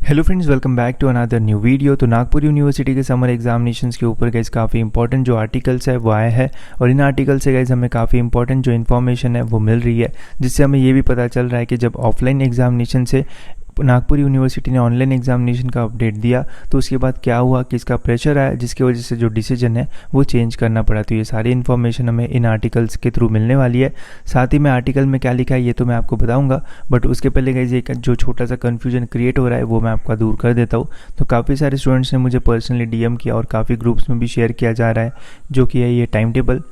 Hello friends, welcome back to another new video. तो Nagpur university के summer examinations के ऊपर गाइस काफ़ी इंपॉर्टेंट जो आर्टिकल्स है वो आया है और इन आर्टिकल से गाइस हमें काफ़ी इंपॉर्टेंट जो इन्फॉर्मेशन है वो मिल रही है, जिससे हमें ये भी पता चल रहा है कि जब ऑफलाइन एग्जामिनेशन से नागपुर यूनिवर्सिटी ने ऑनलाइन एग्जामिनेशन का अपडेट दिया तो उसके बाद क्या हुआ, किसका प्रेशर आया, जिसकी वजह से जो डिसीजन है वो चेंज करना पड़ा। तो ये सारी इन्फॉर्मेशन हमें इन आर्टिकल्स के थ्रू मिलने वाली है। साथ ही मैं आर्टिकल में क्या लिखा है ये तो मैं आपको बताऊंगा, बट उसके पहले गाइस एक जो छोटा सा कन्फ्यूजन क्रिएट हो रहा है वो मैं आपका दूर कर देता हूँ। तो काफ़ी सारे स्टूडेंट्स ने मुझे पर्सनली डीएम किया और काफ़ी ग्रुप्स में भी शेयर किया जा रहा है, जो कि है ये टाइम टेबल,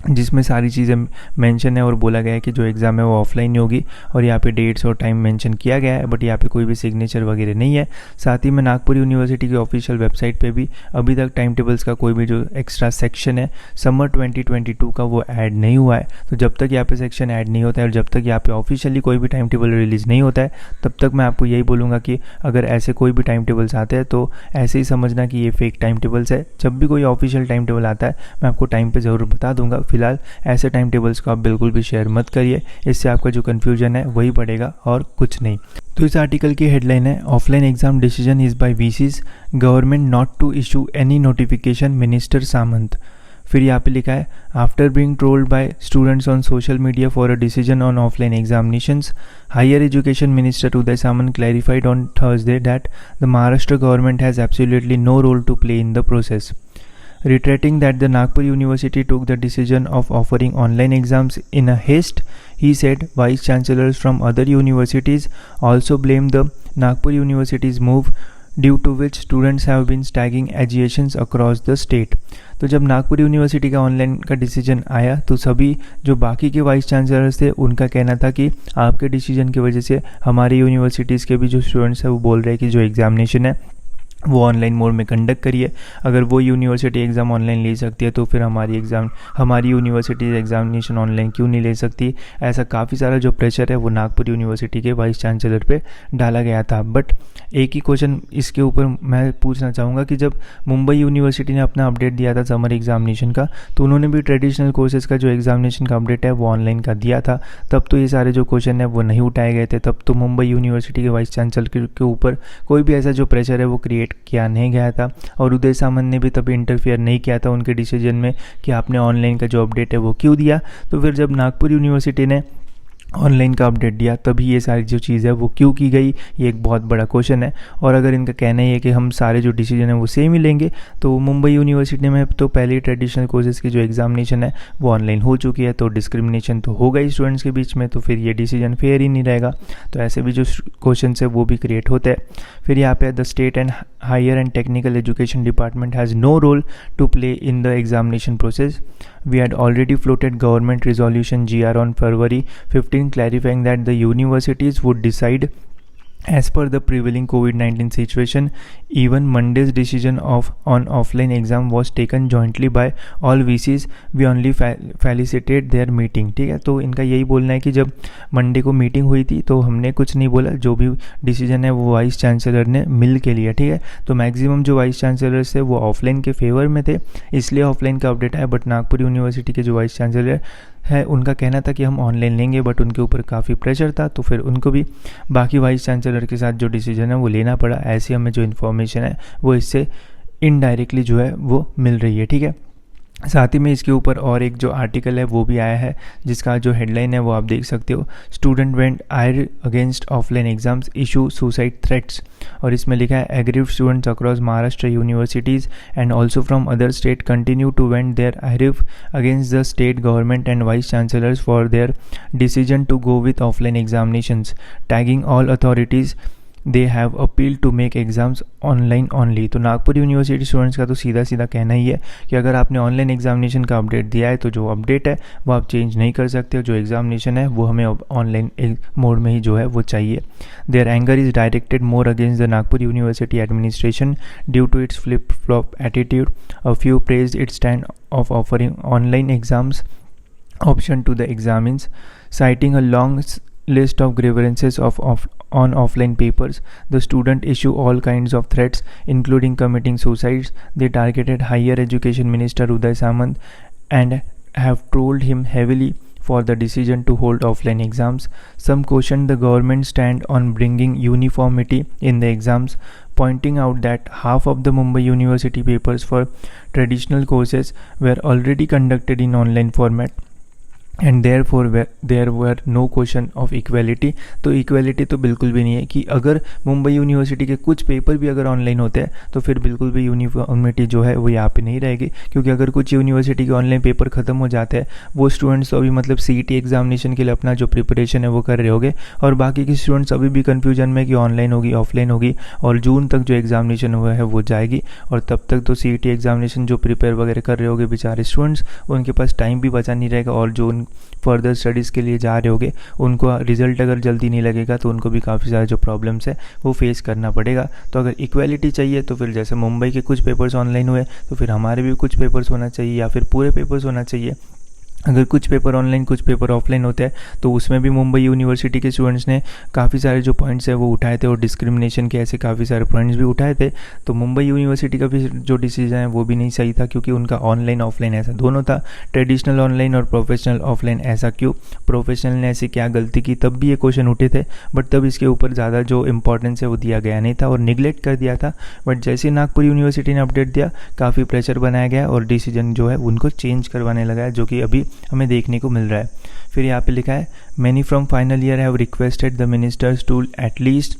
जिसमें सारी चीज़ें मेंशन है और बोला गया है कि जो एग्ज़ाम है वो ऑफलाइन ही होगी और यहाँ पे डेट्स और टाइम मेंशन किया गया है, बट यहाँ पे कोई भी सिग्नेचर वगैरह नहीं है। साथ ही में नागपुर यूनिवर्सिटी की ऑफिशियल वेबसाइट पे भी अभी तक टाइम टेबल्स का कोई भी जो एक्स्ट्रा सेक्शन है समर 2022 का वो ऐड नहीं हुआ है। तो जब तक यहाँ पे सेक्शन ऐड नहीं होता है और जब तक यहाँ पे ऑफिशियली कोई भी टाइम टेबल रिलीज़ नहीं होता है तब तक मैं आपको यही बोलूँगा कि अगर ऐसे कोई भी टाइम टेबल्स आते हैं तो ऐसे ही समझना कि ये फेक टाइम टेबल्स है। जब भी कोई ऑफिशियल टाइम टेबल आता है मैं आपको टाइम पे ज़रूर बता दूंगा। फिलहाल ऐसे टाइम टेबल्स को आप बिल्कुल भी शेयर मत करिए, इससे आपका जो कन्फ्यूजन है वही बढ़ेगा और कुछ नहीं। तो इस आर्टिकल की हेडलाइन है offline exam decision is by VCs, government not to issue any notification, minister Samant. फिर यहाँ पे लिखा है after being trolled by students on social media for a decision on offline examinations, higher education minister Uday Samant clarified on Thursday that the Maharashtra government has absolutely no role to play in the process. Reiterating that the Nagpur University took the decision of offering online exams in a haste, he said vice chancellors from other universities also blamed the Nagpur University's move, due to which students have been stacking agiations across the state. तो जब Nagpur university का online का decision आया तो सभी जो बाकी के वाइस चांसलर्स थे उनका कहना था कि आपके डिसीजन की वजह से हमारी यूनिवर्सिटीज़ के भी जो स्टूडेंट्स हैं वो बोल रहे हैं कि जो एग्जामिनेशन है वो ऑनलाइन मोड में कंडक्ट करिए। अगर वो यूनिवर्सिटी एग्ज़ाम ऑनलाइन ले सकती है तो फिर हमारी यूनिवर्सिटी एग्जामिनेशन ऑनलाइन क्यों नहीं ले सकती। ऐसा काफ़ी सारा जो प्रेशर है वो नागपुर यूनिवर्सिटी के वाइस चांसलर पे डाला गया था। बट एक ही क्वेश्चन इसके ऊपर मैं पूछना चाहूँगा कि जब मुंबई यूनिवर्सिटी ने अपना अपडेट दिया था समर एग्जामिनेशन का तो उन्होंने भी ट्रेडिशनल कोर्सेज़ का जो एग्जामिनेशन का अपडेट है वो ऑनलाइन का दिया था। तब तो ये सारे जो क्वेश्चन है वो नहीं उठाए गए थे, तब तो मुंबई यूनिवर्सिटी के वाइस चांसलर के ऊपर कोई भी ऐसा जो प्रेशर है वो क्रिएट किया नहीं गया था और उदय सामंत ने भी तभी इंटरफेयर नहीं किया था उनके डिसीजन में कि आपने ऑनलाइन का जो अपडेट है वो क्यों दिया। तो फिर जब नागपुर यूनिवर्सिटी ने ऑनलाइन का अपडेट दिया तभी ये सारी जो चीज़ है वो क्यों की गई, ये एक बहुत बड़ा क्वेश्चन है। और अगर इनका कहना ही है कि हम सारे जो डिसीजन है वो सेम ही लेंगे तो मुंबई यूनिवर्सिटी में तो पहले ही ट्रेडिशनल कोर्सेज़ की जो एग्जामिनेशन है वो ऑनलाइन हो चुकी है, तो डिस्क्रिमिनेशन तो होगा ही स्टूडेंट्स के बीच में, तो फिर ये डिसीजन फेयर ही नहीं रहेगा। तो ऐसे भी जो क्वेश्चन है वो भी क्रिएट होते हैं। फिर यहाँ पे the state and higher and technical education department has no role to play in the examination process. We had already floated government resolution GR on February 15 clarifying that the universities would decide as per the prevailing COVID-19 situation. Even Monday's decision on offline exam was taken jointly by all VCs. We only facilitated their meeting. ठीक है, तो इनका यही बोलना है कि जब Monday को मीटिंग हुई थी तो हमने कुछ नहीं बोला, जो भी डिसीजन है वो वाइस चांसलर ने मिल के लिया। ठीक है, तो मैक्सिमम जो वाइस चांसलर्स थे वो ऑफलाइन के फेवर में थे, इसलिए ऑफलाइन का अपडेट आया। बट नागपुर यूनिवर्सिटी के जो वाइस चांसलर है उनका कहना था कि हम ऑनलाइन लेंगे, बट उनके ऊपर काफ़ी प्रेशर था तो फिर उनको भी बाकी वाइस चांसलर के साथ जो डिसीजन है वो लेना पड़ा। ऐसी हमें जो इन्फॉर्मेशन है वो इससे इनडायरेक्टली जो है वो मिल रही है। ठीक है, साथ ही में इसके ऊपर और एक जो आर्टिकल है वो भी आया है जिसका जो हेडलाइन है वो आप देख सकते हो, student vent ire against offline exams issue suicide threats. और इसमें लिखा है aggrieved students across Maharashtra universities and also from other state continue to vent their ire against the state government and vice chancellors for their decision to go with offline examinations, tagging all authorities they have appeal to make exams online only. तो Nagpur university students का तो सीधा सीधा कहना ही है कि अगर आपने ऑनलाइन एग्जामिनेशन का अपडेट दिया है तो जो अपडेट है वो आप चेंज नहीं कर सकते, जो एग्जामिनेशन है वो हमें ऑनलाइन मोड में ही जो है वो चाहिए। There anger is directed more against the Nagpur university administration due to its flip flop attitude. A few praised its stand of offering online exams option to the examines, citing a long list of grievances on offline papers. The student issue all kinds of threats, including committing suicides. They targeted higher education minister Uday Samant and have trolled him heavily for the decision to hold offline exams. Some questioned the government's stand on bringing uniformity in the exams, pointing out that half of the Mumbai University papers for traditional courses were already conducted in online format and there were no question of equality. तो equality तो बिल्कुल भी नहीं है कि अगर Mumbai university के कुछ पेपर भी अगर ऑनलाइन होते हैं तो फिर बिल्कुल भी यूनिफॉर्मिटी जो है वो यहाँ पे नहीं रहेगी, क्योंकि अगर कुछ यूनिवर्सिटी के ऑनलाइन पेपर ख़त्म हो जाते हैं वो स्टूडेंट्स तो अभी मतलब CET एग्जामिनेशन के लिए अपना जो प्रिपरेशन है वो कर रहे होंगे, और बाकी के स्टूडेंट्स अभी भी कन्फ्यूजन में कि ऑनलाइन होगी ऑफलाइन होगी, और जून तक जो एग्जामिनेशन हुआ है वो जाएगी, और तब तक तो CET एग्जामिनेशन जो प्रिपेयर वगैरह कर रहे होंगे बेचारे स्टूडेंट्स, उनके पास टाइम भी बचा नहीं रहेगा, और जो फर्दर स्टडीज़ के लिए जा रहे होगे उनको रिजल्ट अगर जल्दी नहीं लगेगा तो उनको भी काफ़ी सारे जो प्रॉब्लम्स है वो फेस करना पड़ेगा। तो अगर इक्वालिटी चाहिए तो फिर जैसे मुंबई के कुछ पेपर्स ऑनलाइन हुए तो फिर हमारे भी कुछ पेपर्स होना चाहिए, या फिर पूरे पेपर्स होना चाहिए। अगर कुछ पेपर ऑनलाइन कुछ पेपर ऑफलाइन होते हैं तो उसमें भी मुंबई यूनिवर्सिटी के स्टूडेंट्स ने काफ़ी सारे जो पॉइंट्स है वो उठाए थे, और डिस्क्रिमिनेशन के ऐसे काफ़ी सारे पॉइंट्स भी उठाए थे। तो मुंबई यूनिवर्सिटी का भी जो डिसीजन है वो भी नहीं सही था, क्योंकि उनका ऑनलाइन ऑफलाइन ऐसा दोनों था, ट्रेडिशनल ऑनलाइन और प्रोफेशनल ऑफलाइन। ऐसा क्यों, प्रोफेशनल ने ऐसी क्या गलती की, तब भी ये क्वेश्चन उठे थे, बट तब इसके ऊपर ज़्यादा जो इंपॉर्टेंस है वो दिया गया नहीं था और निगलेक्ट कर दिया था। बट जैसे ही नागपुर यूनिवर्सिटी ने अपडेट दिया काफ़ी प्रेशर बनाया गया और डिसीजन जो है उनको चेंज करवाने लगा है, जो कि अभी हमें देखने को मिल रहा है। फिर यहाँ पे लिखा है many from final year have requested the ministers to at least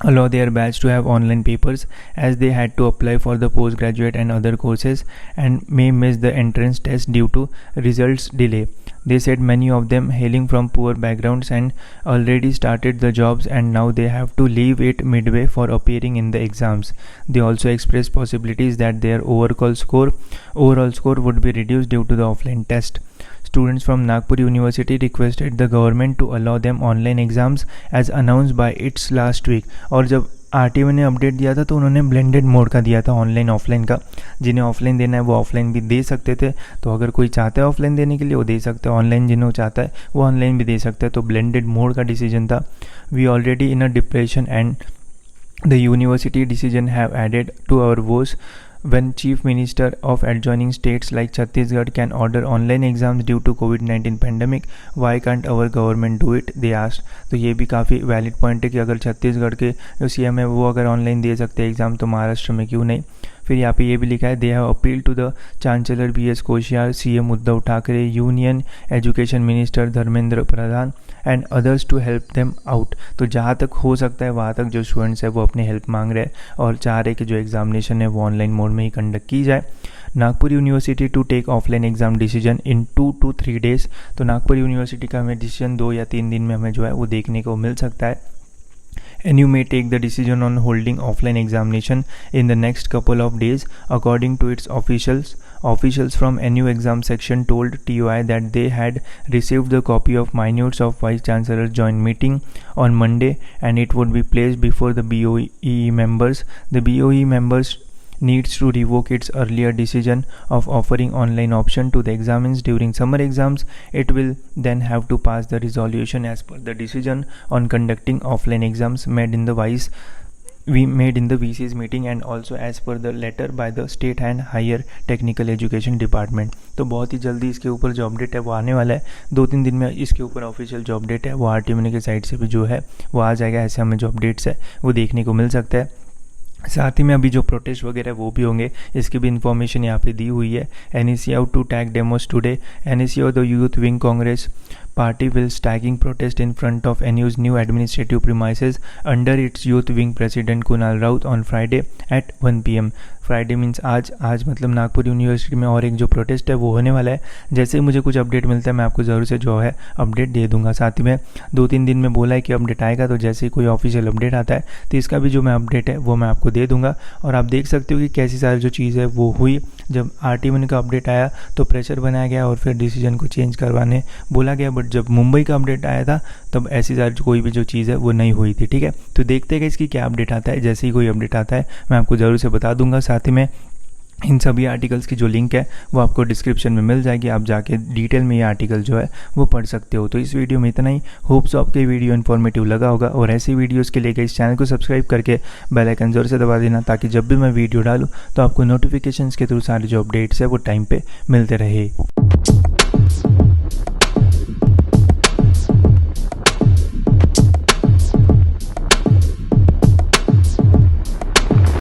allow their batch to have online papers, as they had to apply for the postgraduate and other courses and may miss the entrance test due to results delay. They said many of them hailing from poor backgrounds and already started the jobs and now they have to leave it midway for appearing in the exams. They also expressed possibilities that their overall score would be reduced due to the offline test. Students from Nagpur University requested the government to allow them online exams as announced by its last week. और जब RTI ने update दिया था तो उन्होंने blended mode का दिया था ऑनलाइन ऑफलाइन का, जिन्हें ऑफलाइन देना है वो ऑफलाइन भी दे सकते थे। तो अगर कोई चाहता है ऑफलाइन देने के लिए वो दे सकता है, ऑनलाइन जिन्हें चाहता है वो ऑनलाइन भी दे सकता है। तो ब्लेंडेड मोड का डिसीजन था। We already in a depression and the university decision have added to our woes when chief minister of adjoining states like Chhattisgarh can order online exams due to COVID-19 pandemic, why can't our government do it, they asked. तो ये भी काफ़ी valid point है कि अगर छत्तीसगढ़ के जो CM है वो अगर ऑनलाइन दे सकते हैं एग्ज़ाम तो महाराष्ट्र में क्यों नहीं। फिर यहाँ पे ये भी लिखा है they have appeal to the chancellor BS Koshyari, CM Uddhav Thackeray, union education minister Dharmendra Pradhan and others to help them out. तो जहाँ तक हो सकता है वहाँ तक जो स्टूडेंट्स है वो अपनी हेल्प मांग रहे हैं और चाह रहे कि जो एग्जामिनेशन है वो ऑनलाइन मोड में ही कंडक्ट की जाए। Nagpur university to take offline exam decision in 2 to 3 days। तो नागपुर यूनिवर्सिटी का हमें डिसीजन 2 या 3 दिन में हमें जो है वो देखने को मिल सकता है। NU may take the decision on holding offline examination in the next couple of days, according to its officials. Officials from NU exam section told TOI that they had received the copy of minutes of Vice Chancellor's joint meeting on Monday and it would be placed before the BOE members. The BOE members needs to revoke its earlier decision of offering online option to the examines during summer exams. It will then have to pass the resolution as per the decision on conducting offline exams made in the VC's meeting and also as per the letter by the State and Higher Technical Education Department. तो बहुत ही जल्दी इसके ऊपर जो update है वो आने वाला है, 2-3 दिन में इसके ऊपर ऑफिशियल जो अपडेट है वो RTI के साइड से भी जो है वो आ जाएगा। ऐसे हमें जो अपडेट्स है वो देखने को मिल सकता है। साथ ही में अभी जो प्रोटेस्ट वगैरह वो भी होंगे, इसकी भी इन्फॉर्मेशन यहाँ पे दी हुई है। NEC out to tag demos today. NEC or the Youth Wing Congress Party will staging protest in front of NU's new administrative premises under its Youth Wing President Kunal Raut on Friday at 1 PM. Friday means आज मतलब Nagpur university में और एक जो protest है वो होने वाला है। जैसे ही मुझे कुछ अपडेट मिलता है मैं आपको ज़रूर से जो है अपडेट दे दूंगा। साथ ही में 2-3 दिन में बोला है कि अपडेट आएगा, तो जैसे ही कोई ऑफिशियल अपडेट आता है तो इसका भी जो मैं अपडेट है वो मैं आपको दे दूंगा। और आप देख सकते हो कि कैसी सारी जो चीज़ है वो हुई। जब RTI का अपडेट आया तो प्रेशर बनाया गया और फिर डिसीजन को चेंज करवाने बोला गया, बट जब मुंबई का अपडेट आया था तब ऐसी सारी कोई भी जो चीज़ है वो नहीं हुई थी। ठीक है, तो देखते हैं कि इसकी क्या अपडेट आता है। जैसे ही कोई अपडेट आता है मैं आपको ज़रूर से बता दूंगा। साथ ही में इन सभी आर्टिकल्स की जो लिंक है वो आपको डिस्क्रिप्शन में मिल जाएगी, आप जाके डिटेल में ये आर्टिकल जो है वो पढ़ सकते हो। तो इस वीडियो में इतना ही। होप्स आपको ये वीडियो इन्फॉर्मेटिव लगा होगा और ऐसी वीडियोस के लिए इस चैनल को सब्सक्राइब करके बेल आइकन ज़रूर से दबा देना, ताकि जब भी मैं वीडियो डालूँ तो आपको नोटिफिकेशंस के थ्रू सारे जो अपडेट्स है वो टाइम पे मिलते रहे।